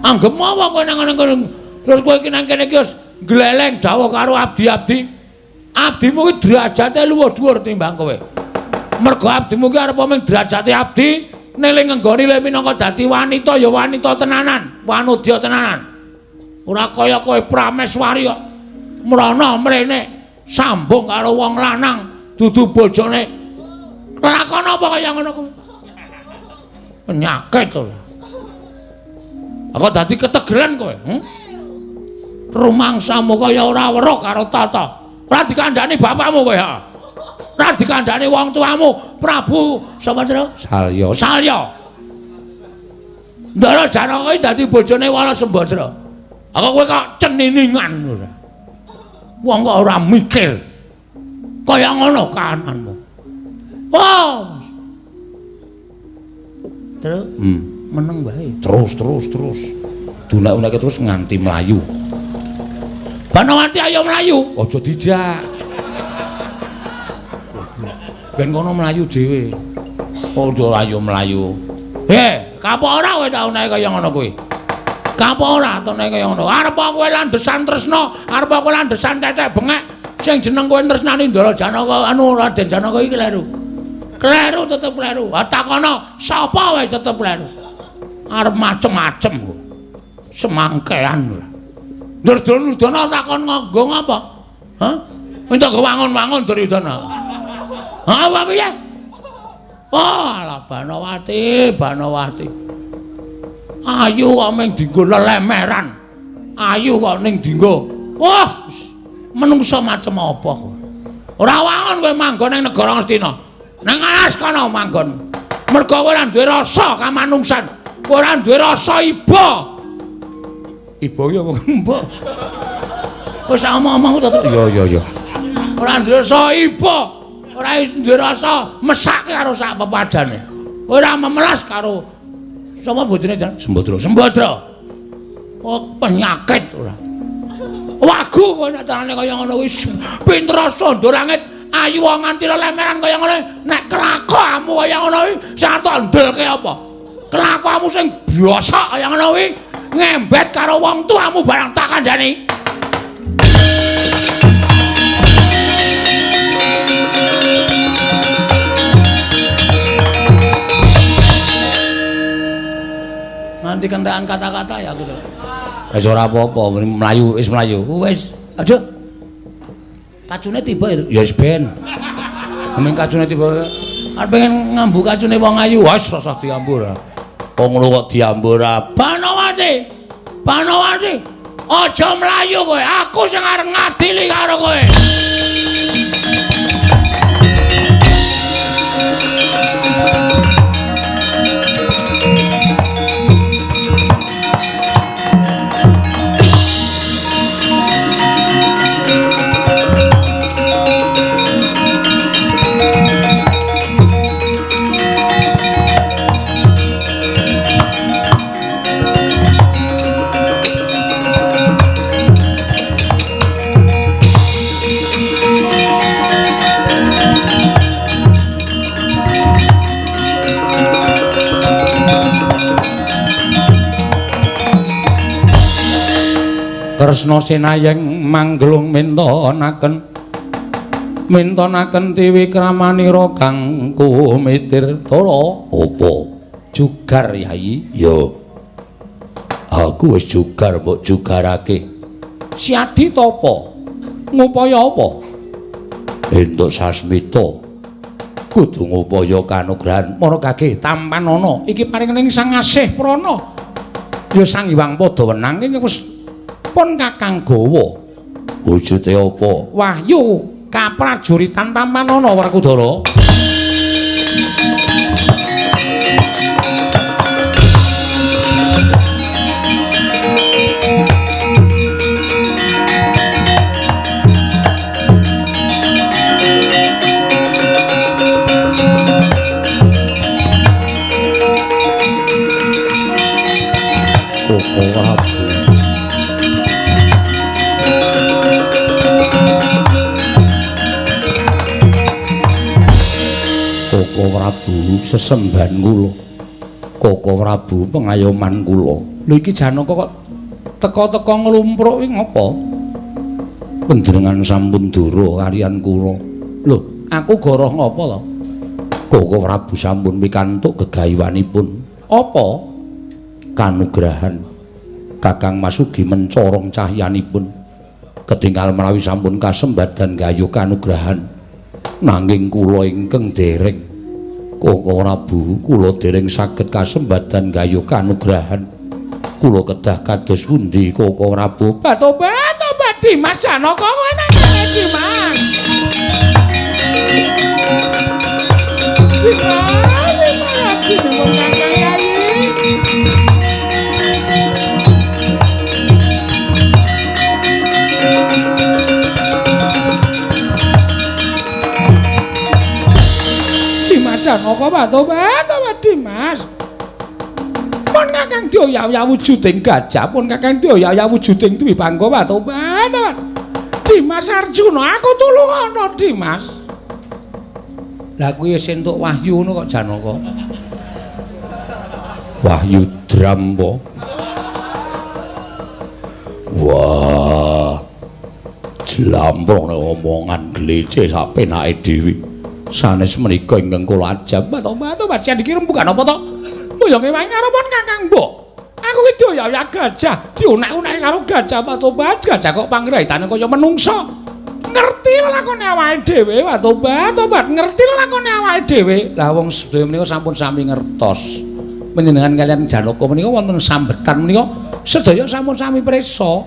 Anggep apa kowe nang ngene terus kowe iki nang kene iki wis gleleng dawuh karo abdi-abdi. Abdimu kuwi derajate luwih dhuwur timbang kowe. Mergo abdimu ki arep mung derajate abdi, ning ngenggoni le minangka dadi wanita ya wanita tenanan, wanudya tenanan. Ora kaya kowe Prameswari kok mrana mrene sambung karo wong lanang dudu bojone. Lakon apa kaya ngono kowe? Penyakit to. Aku dadi ketegelan kowe. Rumangsamu kaya ora weruh karo tata. Ora dikandhani bapakmu kowe, ha. Ora dikandhani wong tuamu, Prabu sapa Tru? Salya. Ndara Janaka iki dadi bojone Wara Sembadra. Aku kowe kok ceniningan ora. Wong kok ora mikir. Kaya ngono kahananmu. Oh. Terus meneng wae. Terus. Dunak-unake terus nganti mlayu. Banowati ayo mlayu, aja dijak. Ben kono mlayu dhewe. Padha ayo mlayu. Kapok ora kowe taunake kaya ngono kuwi. Kapok ora taunake kaya ngono. Arep kowe landesan tresna, arep kowe landesan tetek bengek sing jeneng kowe tresnani Ndara Janaka anu Raden Janaka iki kleru. Kleru tetep kleru. Ha takono sapa wis tetep kleru. Arep macem-macem kok. Semangkean. Duryudana takon nggo ngapa? Hah? Minta go wangun-wangun Duryudana. Ha apa piye? Oh, alah Banowati. Ayu kok mung dienggo lelemeran. Ayu kok ning dienggo. Wah, menungsa macem apa kok. Ora wangun kowe manggon ning negara Ngastina. Nang alas kono manggon. Mergo kowe ora duwe rasa kamanungsan. Kowe ora duwe rasa iba. Iba ya wong mbok. Wis omong-omong to. Iya. Ora duwe rasa iba. Ora duwe rasa mesake karo sak pepadane. Ora memelas karo sapa bojone jan Sembadra. Oh, penyakit ora. Wagu kowe nek carane kaya ngono wis pinter rasa ndor langit ayu nganti lemeran kaya ngono. Nek kelakuanmu kaya ngono kuwi sing tak ndelke apa? Kelakuanmu sing biasa kaya ngono kuwi ngembet karo wong tuamu barang tak kandhani. Nanti kentaan kata-kata ya gitu. Wis ora apa-apa, mlayu wis mlayu. Wis. Aduh. Kacune tiba ya wis ben. Ameng kacune tiba. Arep pengen ngambu kacune wong ayu. Wis rasa diambur. Wong ngono kok diambur. Banowati. Banowati. Aja mlayu kowe. Aku sing arep ngadili karo kowe. Kresna Senayeng manggelung mintonaken tiwikramannira kang kumitir tara apa jugar Yai ya aku wis jugar mbok jugarake siadi tapa ngupaya apa entuk sasmita kudu ngupaya kanugrahan para kageh tampan ana iki paring Sang Asih Prana ya Sang Hyang Padawenang iki wis pun Kakang Gawa wujude apa wahyu kaprajuritan Tampanana Werkudara Koko Prabu sesembahan kula. Koko Prabu pengayoman kula. Lho iki Janaka kok teka-teka nglumpruk iki ngapa? Panjenengan sampun dura kaliyan kula. Lho, aku goroh ngapa to? Koko Prabu sampun pikantuk gegayuhanipun. Apa? Kanugrahan Kakang Masugi mencorong cahyanipun. Ketinggal menawi sampun kasembadan gayuh kanugrahan. Nanging kula ingkang dereng Koko Prabu kula dereng saged kasembadan gayuh kanugrahan kula kedah kados pundi Koko Prabu tobat Dimas Janaka kowe nang Dimas Janaka tobat Dimas. Pun Kakang Daya wujuding gajah, pun Kakang Daya wujuding Dwi Panggawa tobat. Dimas Arjuna aku tulungono Dimas. Lah kuwi wis entuk wahyu ngono kok Janaka. Wahyu Drampa. Wah. Jlamprong omongan glece sak penake dhewe. Sanes menika ingkang kula ajab tobat jan iki rembugan apa to mboyonge wae karo pun Kakang Mbok aku ki Daya gajah diunek-uneki karo gajah tobat gajah kok panggraitane kaya menungsa ngerti lakone awake dhewe tobat ngerti lakone awake dhewe lah wong sedaya menika sampun sami ngertos panjenengan kaliyan Janaka menika wonten sambetan menika sedaya sampun sami prisa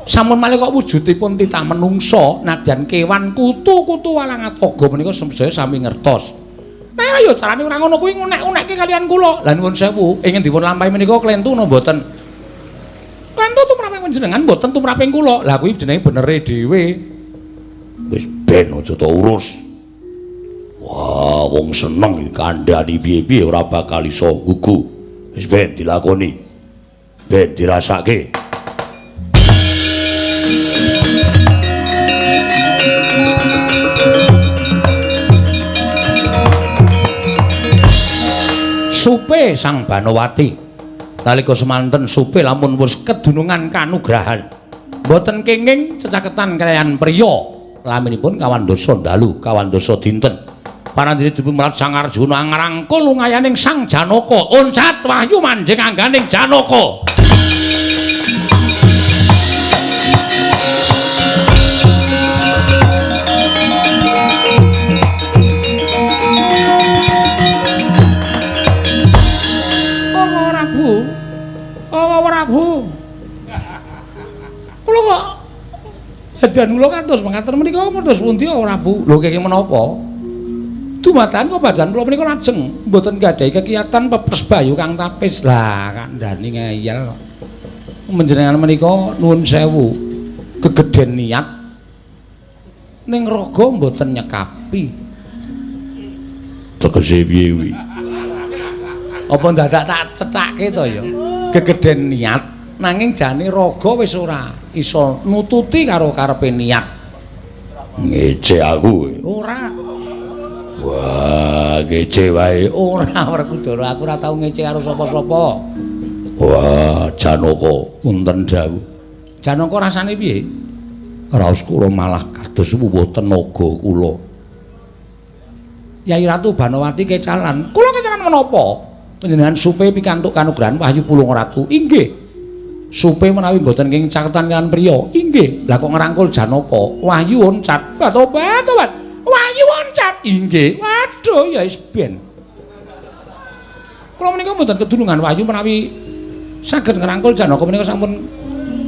sampun malih kok wujudipun titah menungsa nadyan kewan kutu-kutu walang atoga menika sedaya sami ngertos. Nah ya carane ora ngono kuwi ngunek-unekke kalian kula. Lah nuwun sewu, ingin dipun lampahi menika klentu napa mboten? Klentu tumraping panjenengan mboten tumraping kula. Lah kuwi jenenge benere dhewe. Wis ben aja ta urus. Wah, wong seneng iki kandhani piye-piye ora bakal iso gugu. Wis ben dilakoni. Ben dirasake. Supe Sang Banowati nalika semanten supe lamun wis kedunungan kanugrahan mboten kenging cecaketan kaliyan priya laminipun kawandasa dalu kawandasa dinten panandhine dipun merat Sang Arjuna ngrangkul lungayaning Sang Janaka oncat wahyu manjing angganing Janaka kula kok edan kula kados mekaten menika terus pundi ora Bu? Lho kenging menapa? Dumadakan kok badan kula menika lajeng mboten gadhahi kekiatan pepres bayu Kang Tapis. Lah kandhani ngeyel. Menjenengan menika nuwun sewu. Gegeden niat ning raga mboten nyekapi. Tegese piye kuwi? Apa dadak tak cethake to ya? Gegeden niat nanging jane raga wis ora iso nututi karo karepe niat. Ngece aku. Ora. Wah, ngece wae. Ora Werkudara, aku ora tau ngece karo sapa-sapa. Wah, Janaka wonten dawuh. Janaka rasane piye? Raos kula malah kados wuwuh tenaga kula. Yai Ratu Banowati kecalan. Kula kecalan menapa? Panjenengan supe pikantuk kanugrahan Wahyu Pulung Ratu. Inggih. Supe menawi mboten ing caketan kan priya. Inggih. Lah kok ngrangkul Janaka? Wahyu oncat. Tobat. Wahyu oncat. Inggih. Waduh ya wis ben. Kula menika mboten kedulungan Wahyu menawi saged ngrangkul Janaka menika sampun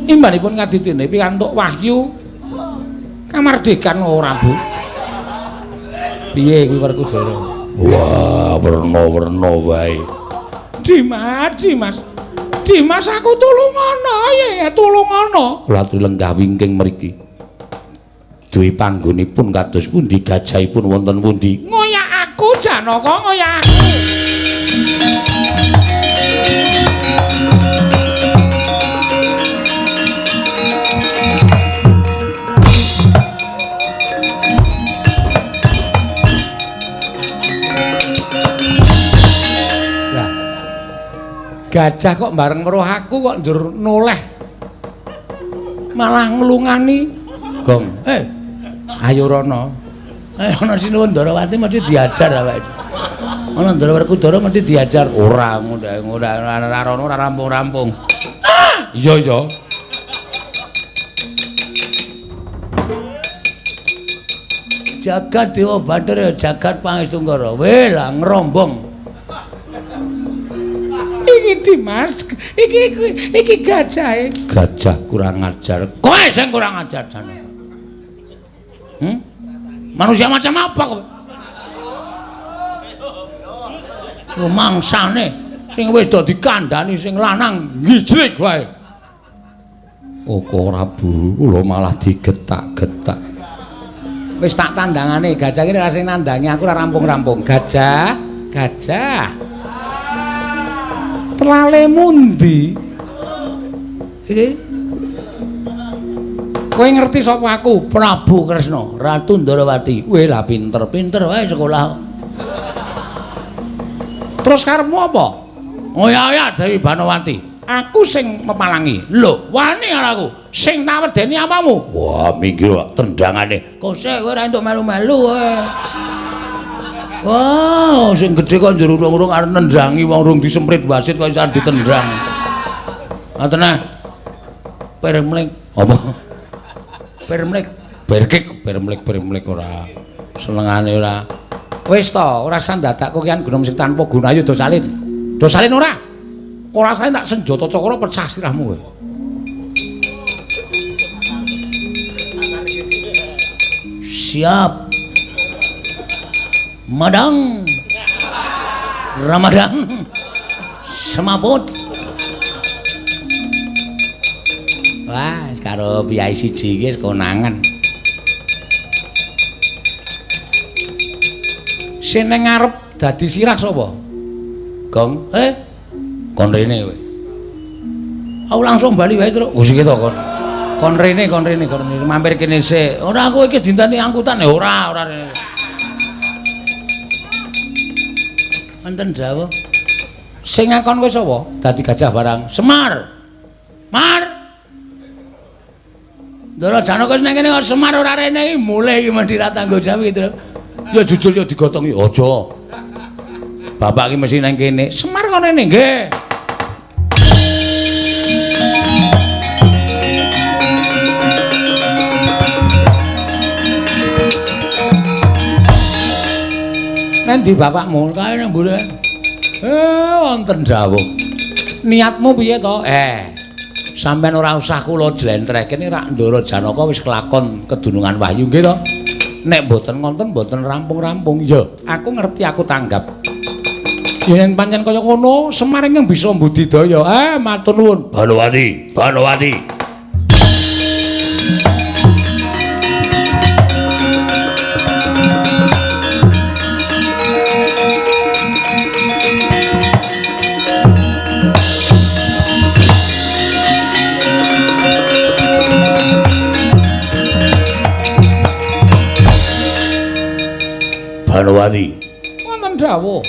imbanipun ngaditine pikantuk Wahyu kamardikan ora Bu. Piye kuwi Werkudara? Wah, werna-werna wae. Dimas aku tulungono ya, tulungono. Kula aturi lenggah wingking mriki. Duwe panggonipun kados pundi, gajahipun wonten pundi? Ngoyak aku Janaka, ngoyak aku. Gajah kok bareng weruh aku kok njur noleh malah nglungani Gong. Ayo rono. Ana Sinuwun Ndarawati mesti diajar awake. Ana Ndara Werkudara mesti diajar. Ora ora rono ora rampung-rampung. Iya. Jagat Dewa Bathara, jagat Pangestu-Nggara. Weh lah ngerombong. Iki Dimas, iki gajahe. Gajah kurang ajar. Kowe sing kurang ajar jane. Manusia macam apa kowe? Oh mangsane sing wedok dikandhani sing lanang ngijrik wae. Oh kok ora Bu, kula malah digetak-getak. Wis tak tandangane gajah iki ora sing nandangi aku ora rampung-rampung. Gajah. Telale mundi iki kowe ngerti sapa aku? Prabu Kresna Ratu Ndarawati. Weh lah pinter wae sekolah. Terus karepmu apa? Oh ya Dewi Banowati. Aku sing mepalangi. Lho wani karo aku sing nawedeni apamu? Wah minggir tendangane kok sik kowe ora entuk melu-melu kowe. Wow, sing gedhe kok njur urung-urung arep nendangi wong rung disemprit wasit kok iso ditendang. Ngoten ah. Permlek apa? Permlek ora. Senengane ora. Wis to, ora sandadak kokian guna musik tanpa guna ayo do salin. Do salin ora? Ora salin tak senjata cakra pecah sirahmu kowe. Siap. Madang Ramadhan semaput. Wah, karo piyai siji iki wis konangan. Sing ning ngarep dadi sirah sapa? Gong, kon rene kowe. Aku langsung bali wae terus. Wis iki to kon. Kon rene mampir kene sik. Ora aku iki dinteni angkutan ya ora rene. Wonten dawuh. Sing ngakon kowe sapa? Dadi gajah barang. Semar. Ndara Janaka nang kene kok Semar ora rene iki mulih iki mesti ra tanggo jawab iki, Tru. Ya jujul ya digotong iki. Aja. Bapak iki mesti nang kene. Semar kok rene nggih. Nendi bapakmu? Kae nang mburi. Wonten dawuh. Niatmu piye to? Sampeyan ora usah kula jlentrehke nek rak Ndara Janaka wis kelakon kedunungan Wahyu nggih to. Nek mboten ngonten mboten rampung-rampung. Ya, aku ngerti aku tanggap. Yen pancen kaya ngono, Semar ingkang bisa mbudidaya. Matur nuwun. Banowati, Banowati. Banowati. Wonten dawuh.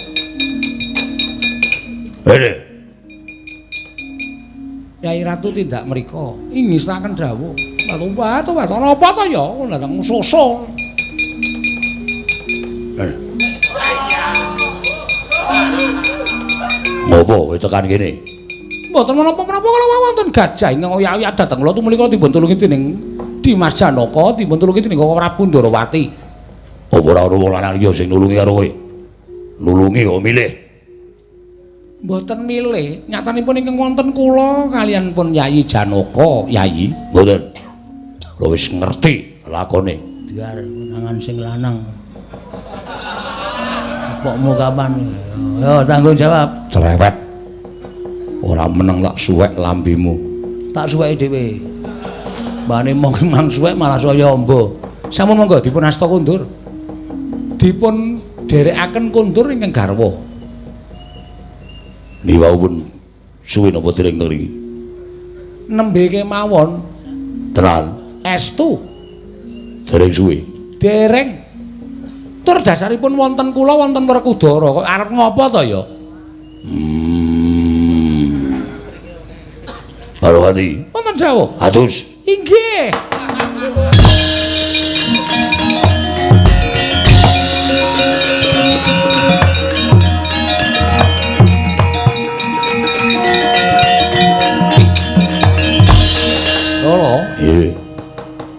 Yai Ratu tindak mriko. Ingisaken dawuh. Watu napa to ya? Dateng soso. Ngopo kowe tekan kene? Mboten menapa-menapa kala wonten gajah ingkang oyak-oyak dhateng kula tumuli kula dipun tulungi dening Dimas Janaka, dipun tulungi dening Prabu Ndarawati. Apa ora ana wong lanang liya sing nulungi karo kowe? Nulungi kok milih. Mboten milih, nyatanipun ingkang wonten kula kaliyan pun Yayi Janaka, Yayi. Mboten. Kula wis ngerti lakone. Diar menangan sing lanang. Apokmu kapan? Yo tanggung jawab. Cerewet. Ora meneng tak suwek lambimu. Tak suweki dhewe. Mbane mong suwek malah saya amba. Sampun monggo dipun asta kundur. Dipun derekaken kundur ingkang garwa. Niwawun suwi napa dereng ngriki? Nembe kemawon. Tenan. Estu. Dereng suwi. Dereng. Tur dasaripun wonten kula wonten Werkudara. Kok arep ngopo to ya? Banowati. Wonten dawuh. Atus. Inggih.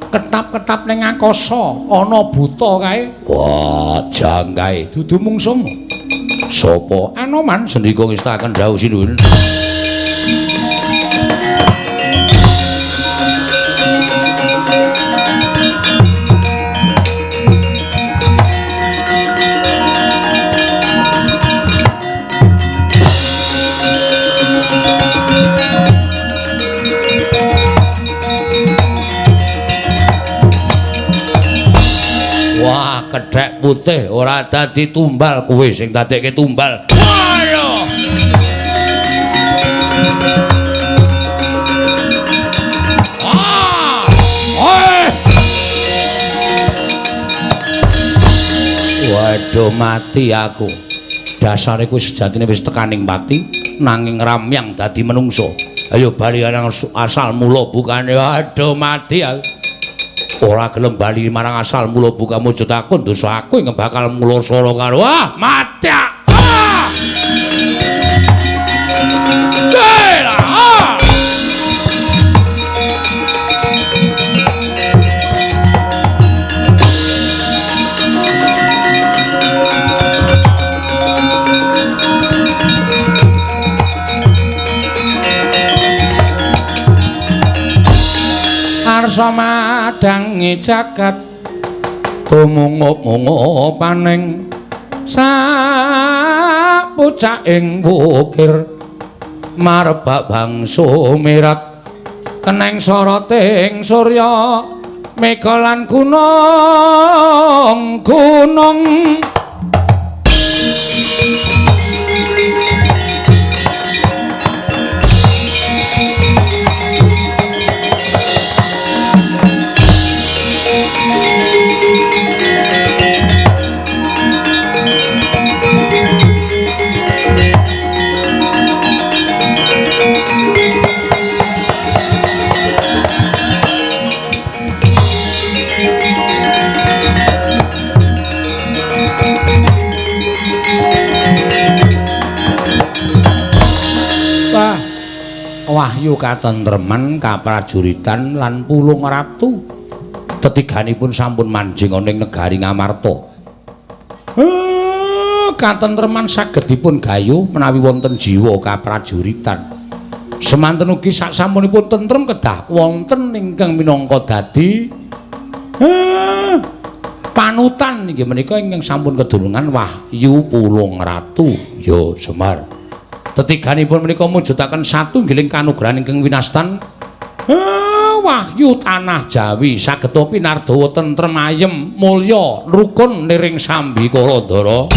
Ketap-ketap ning akasa ana buta kae. Wah, jangkae dudu mungsung. Sapa Anoman sendika ngestaken dawuh sinuwun. Kedhek putih ora dadi tumbal kowe sing dadekke tumbal. Ayo. Waduh mati aku. Dasare kowe sejatine wis tekaning pati nanging ramyang dadi menungso. Ayo bali nang asal mula bukane. Waduh mati aku. Ora gelem bali marang asal mula buka mujud aku dosa aku yang bakal mula soro karo mati. Arsa madangi jagat tumungup-mungup paning sapucaking wukir marebak bangsa mirat keneng soroting surya mega lan gunung Wahyu katentreman kaprajuritan lan pulung ratu tetiganipun sampun manjing ing negari Ngamarta. Katentreman saged dipun gayuh menawi wonten jiwa kaprajuritan Semanten ugi sasampunipun tentrem kedah wonten ingkang minangka dadi panutan inggih menika ingkang sampun kedulungan Wahyu Pulung Ratu ya Semar. Tetiganipun menika mujudaken satunggiling kanugrahan ingkang winastan Wahyu Tanah Jawi sageta pinardawa tentrem ayem mulya rukun niring Sambi Kalandara.